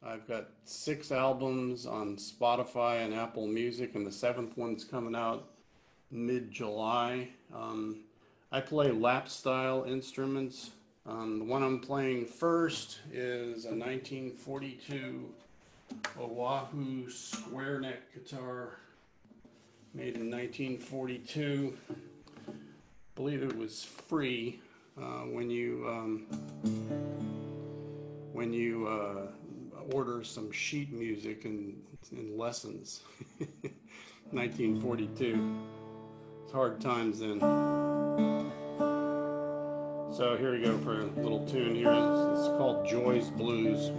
I've got 6 albums on Spotify and Apple Music, and the 7th one's coming out mid-July. I play lap style instruments. The one I'm playing first is a 1942 Oahu square neck guitar made in 1942. I believe it was free when you order some sheet music in lessons. 1942. It's hard times then. So here we go for a little tune here. It's called Joy's Blues.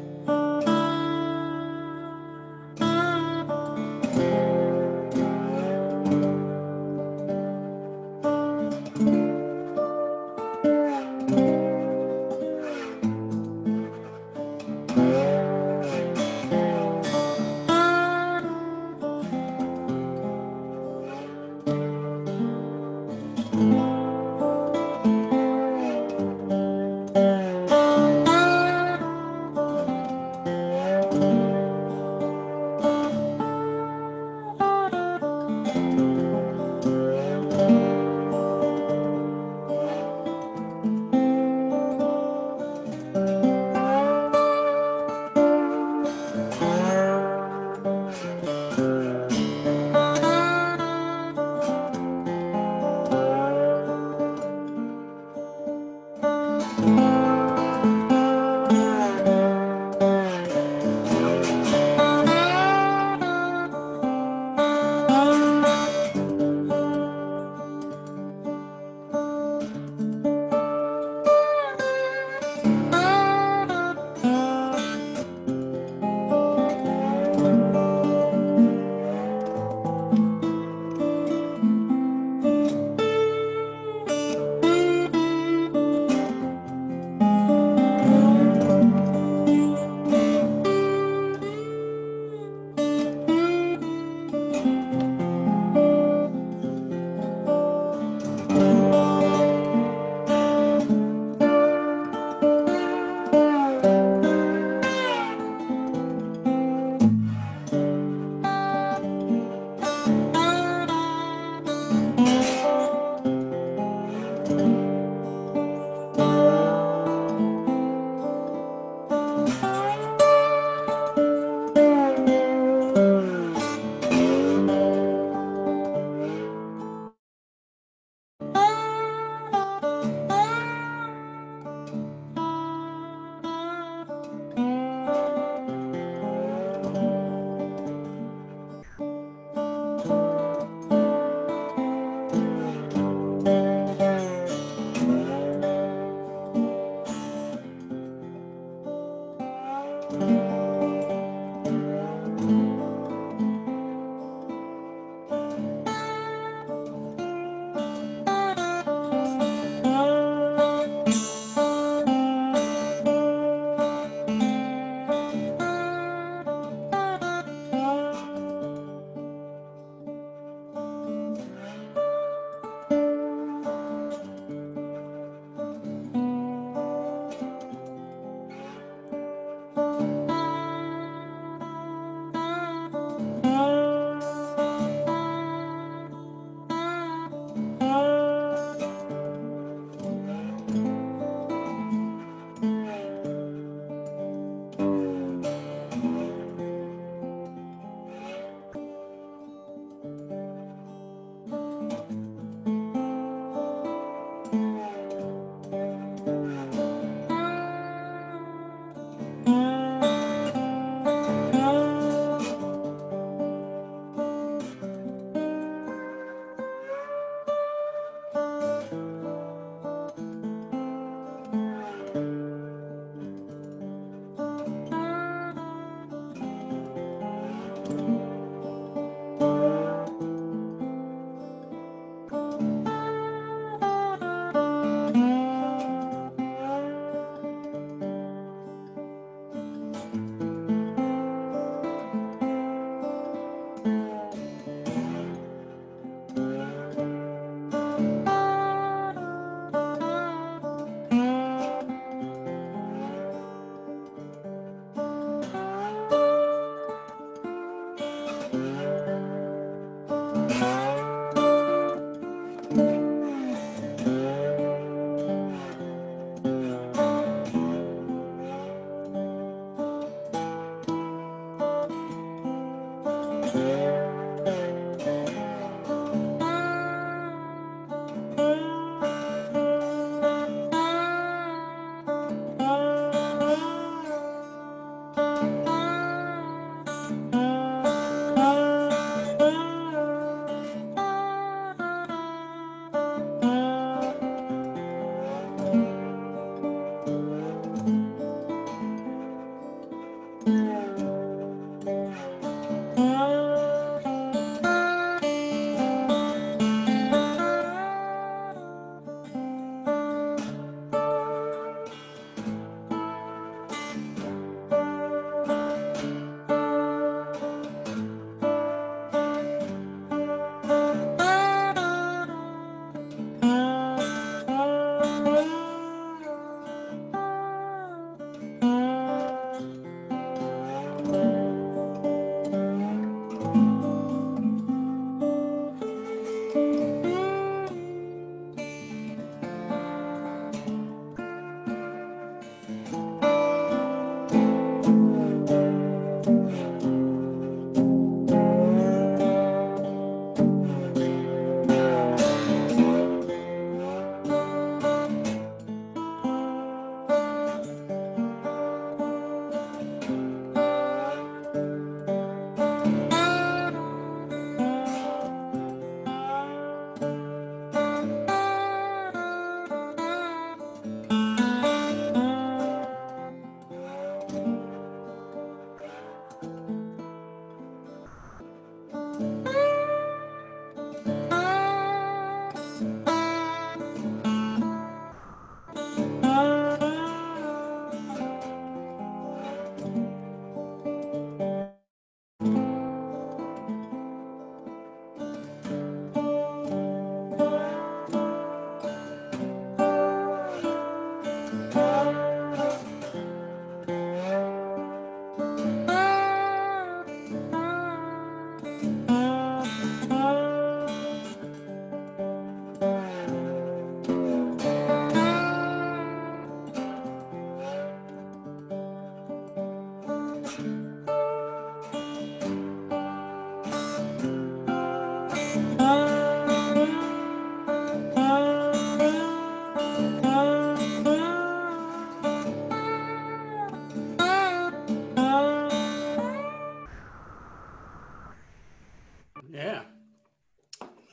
Yeah,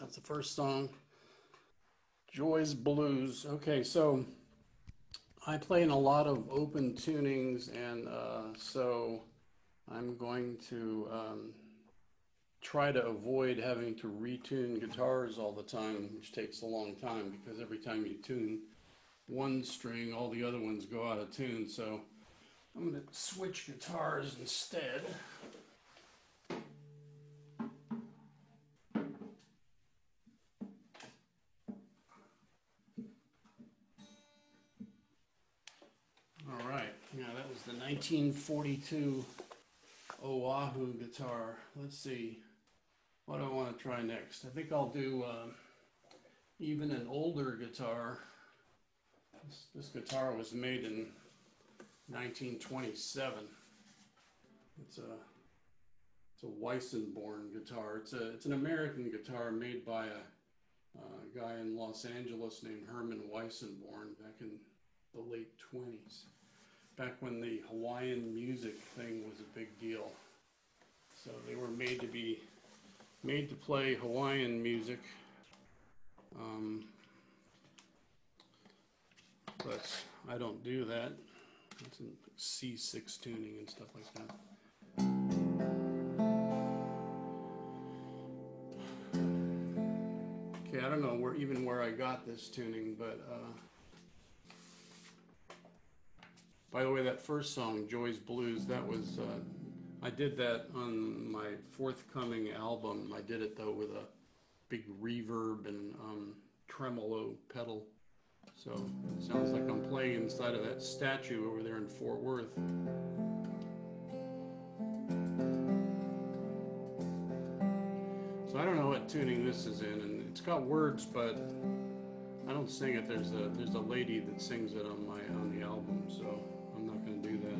that's the first song, Joy's Blues. Okay, so I play in a lot of open tunings, and so I'm going to try to avoid having to retune guitars all the time, which takes a long time because every time you tune one string, all the other ones go out of tune. So I'm going to switch guitars instead. All right, yeah, that was the 1942 Oahu guitar. Let's see, what do I want to try next? I think I'll do even an older guitar. This guitar was made in 1927. It's a Weissenborn guitar. It's an American guitar made by a guy in Los Angeles named Herman Weissenborn back in the late 20s. Back when the Hawaiian music thing was a big deal. So they were made to play Hawaiian music. But I don't do that. It's in C6 tuning and stuff like that. Okay, I don't know where I got this tuning, but by the way, that first song, Joy's Blues, that was I did that on my forthcoming album. I did it though with a big reverb and tremolo pedal. So it sounds like I'm playing inside of that statue over there in Fort Worth. So I don't know what tuning this is in, and it's got words, but I don't sing it. There's a lady that sings it on the album, so I'm not going to do that.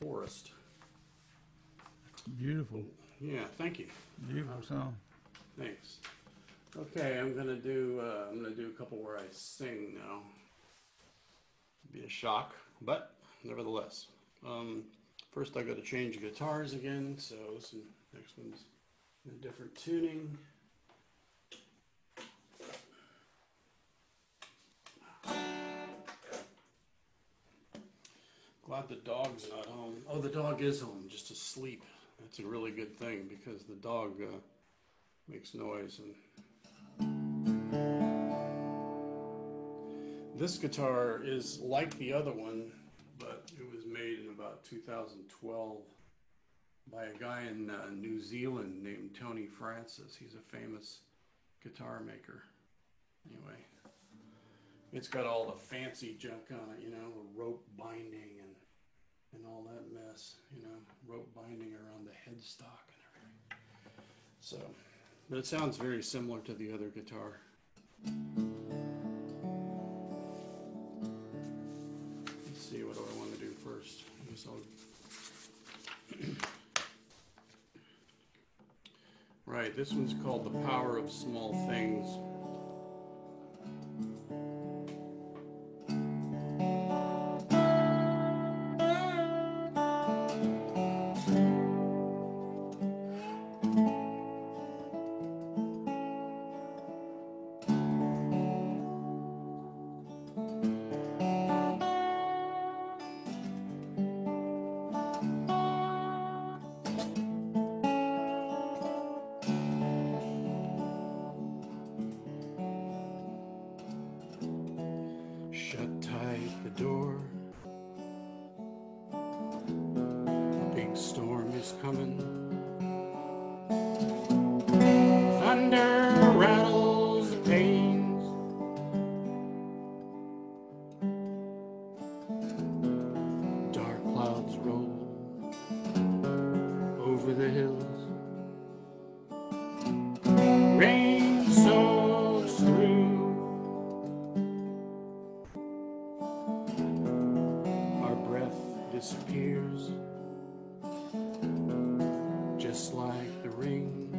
Forest. Beautiful. Yeah, thank you. Beautiful song. Thanks. Okay, I'm gonna do a couple where I sing now. Be a shock, but nevertheless. First I got to change guitars again, so this next one's in a different tuning. Glad the dog's not home. Oh, the dog is home, just asleep. That's a really good thing because the dog makes noise. And this guitar is like the other one, but it was made in about 2012 by a guy in New Zealand named Tony Francis. He's a famous guitar maker. Anyway, it's got all the fancy junk on it, you know, the rope binding and all that mess, you know, rope binding around the headstock and everything. So, but it sounds very similar to the other guitar. Let's see, what do I want to do first? I guess Right, this one's called The Power of Small Things. Shut tight the door. A big storm is coming. Thunder rattles the panes. Dark clouds roll over the hills. Rain soaks through. Disappears, just like the ring.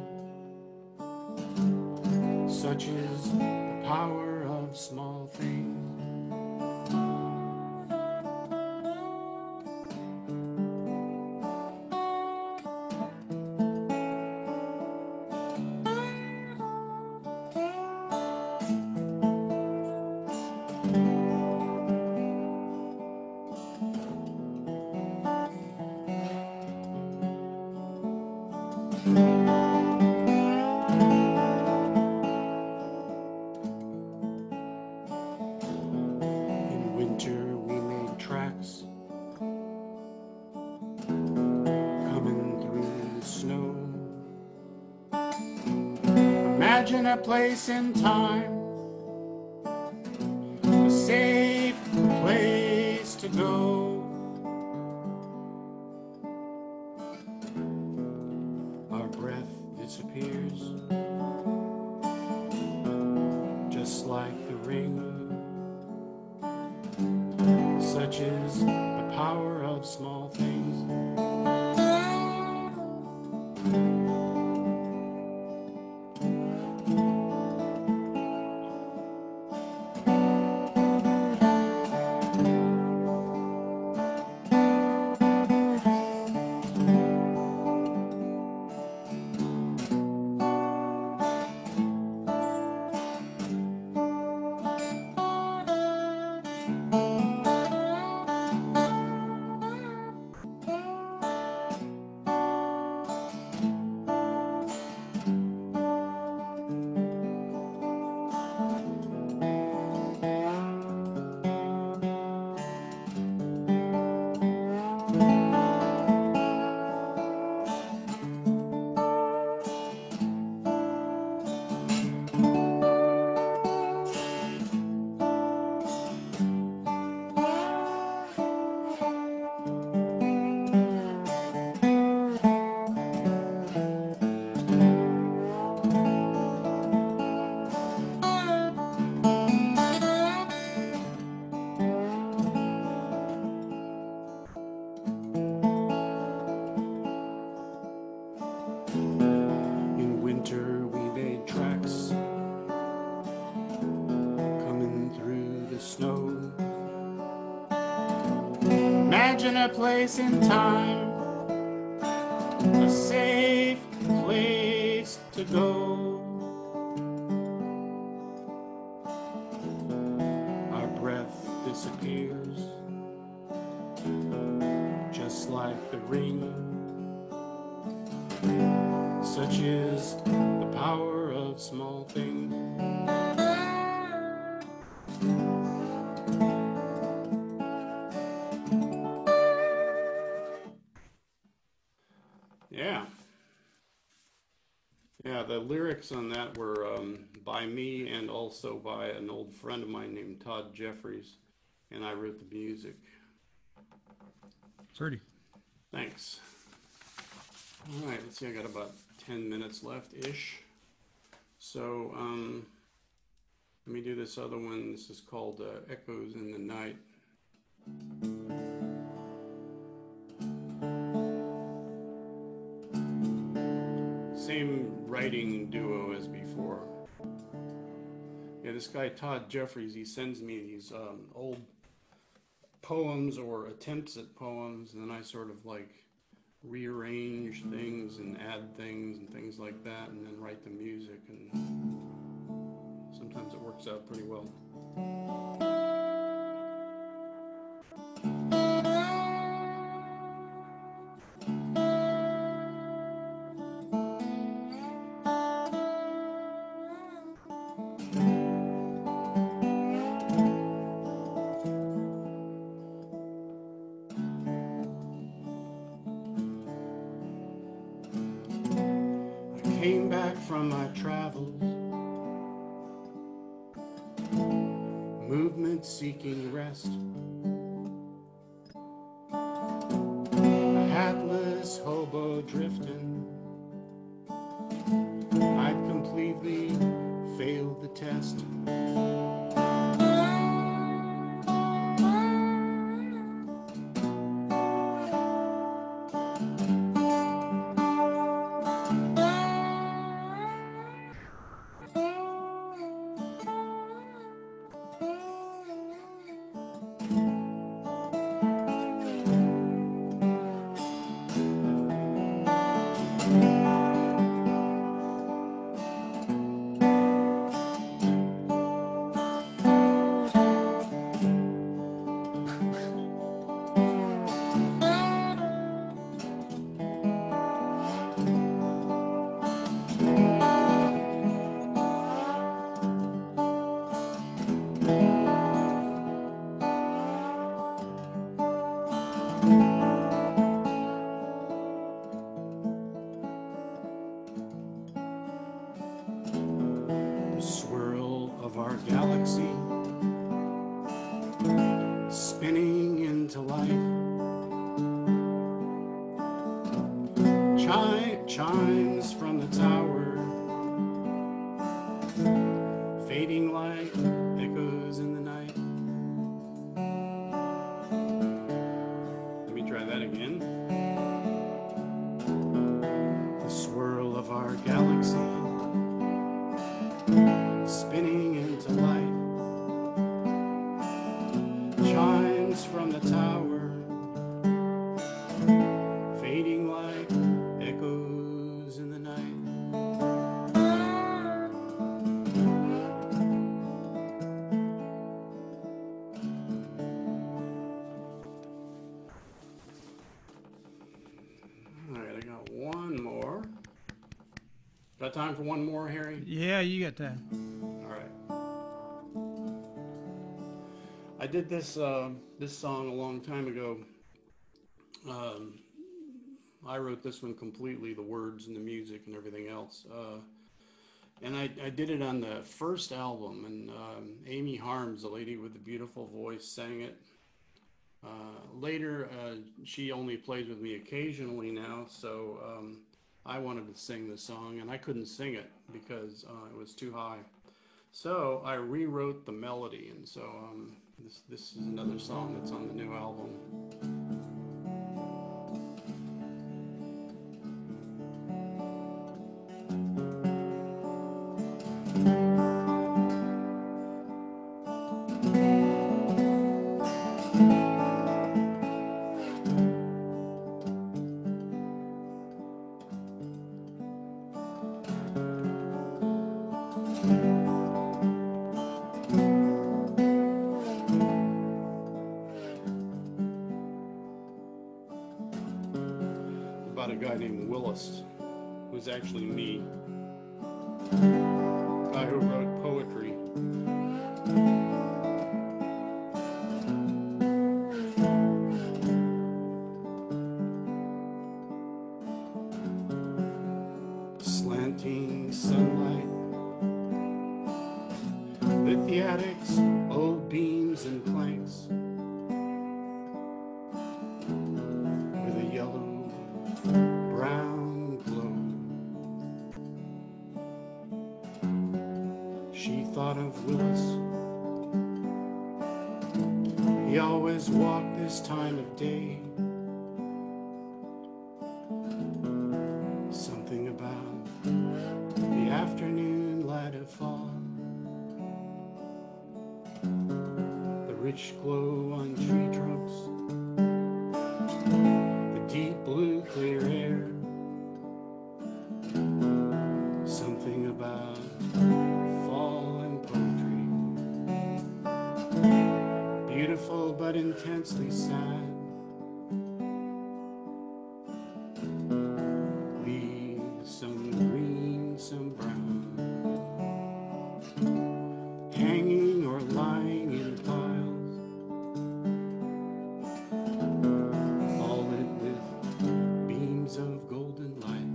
Such is the power of small things. In winter we made tracks, coming through the snow. Imagine a place in time, a safe place to go. Our breath disappears, just like the ring. Such is the power of small things. imagine a place in time, a safe place to go. Our breath disappears, just like the ring. Such is the power of small things. Yeah, the lyrics on that were by me and also by an old friend of mine named Todd Jeffries, and I wrote the music. Pretty. Thanks. All right, let's see, I got about 10 minutes left-ish. So let me do this other one. This is called Echoes in the Night. Same writing duo as before. Yeah, this guy Todd Jeffries, he sends me these old poems or attempts at poems, and then I sort of like rearrange things and add things and things like that, and then write the music, and sometimes it works out pretty well. Came back from my travels, movement seeking rest, a hatless hobo drifting. I'd completely failed the test. Of our galaxy spinning into life, chimes from the tower fading like echoes in the night. Let me try that again. The swirl of our galaxy spinning into light, chimes from the tower fading like echoes in the night. All right, I got one more. Got time for one more, Harry? Yeah, you got that. I did this this song a long time ago. I wrote this one completely, the words and the music and everything else. And I did it on the first album, and Amy Harms, the lady with the beautiful voice, sang it. Later, she only plays with me occasionally now, so I wanted to sing the song, and I couldn't sing it because it was too high. So I rewrote the melody, and so this is another song that's on the new album. Willis was actually me, guy who wrote poetry. Slanting sunlight lit the attic's old beams and planks with a yellow brown glow. She thought of Willis. He always walked this time of day. Something about the afternoon light of fall, the rich glow on tree trunks, the deep blue clear air. Something about fall and poetry, beautiful but intensely sad. Some green, some brown, hanging or lying in piles, all lit with beams of golden light.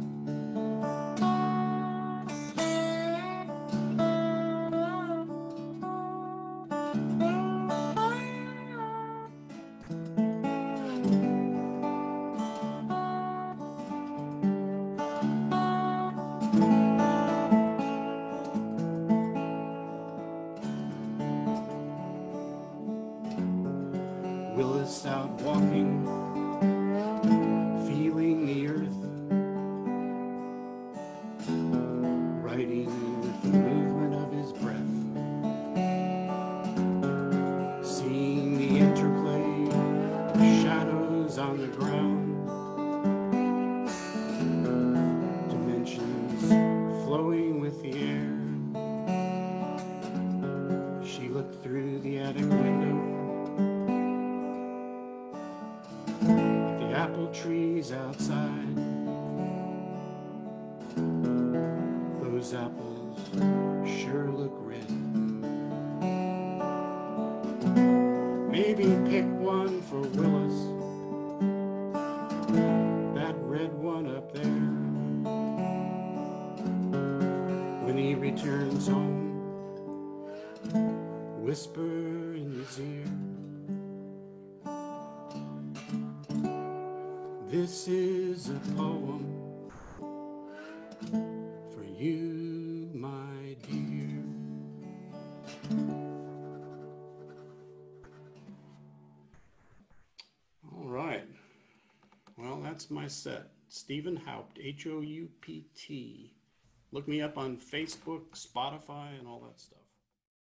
Willis out walking, feeling the earth, writing with the movement of his breath, seeing the interplay of shadows on the ground, dimensions flowing with the air. She looked through the attic window, apple trees outside. Those apples sure look red. Maybe pick one for Willis, that red one up there. When he returns home, whisper in his ear, this is a poem for you, my dear. All right. Well, that's my set. Stephen Haupt, Houpt. Look me up on Facebook, Spotify, and all that stuff.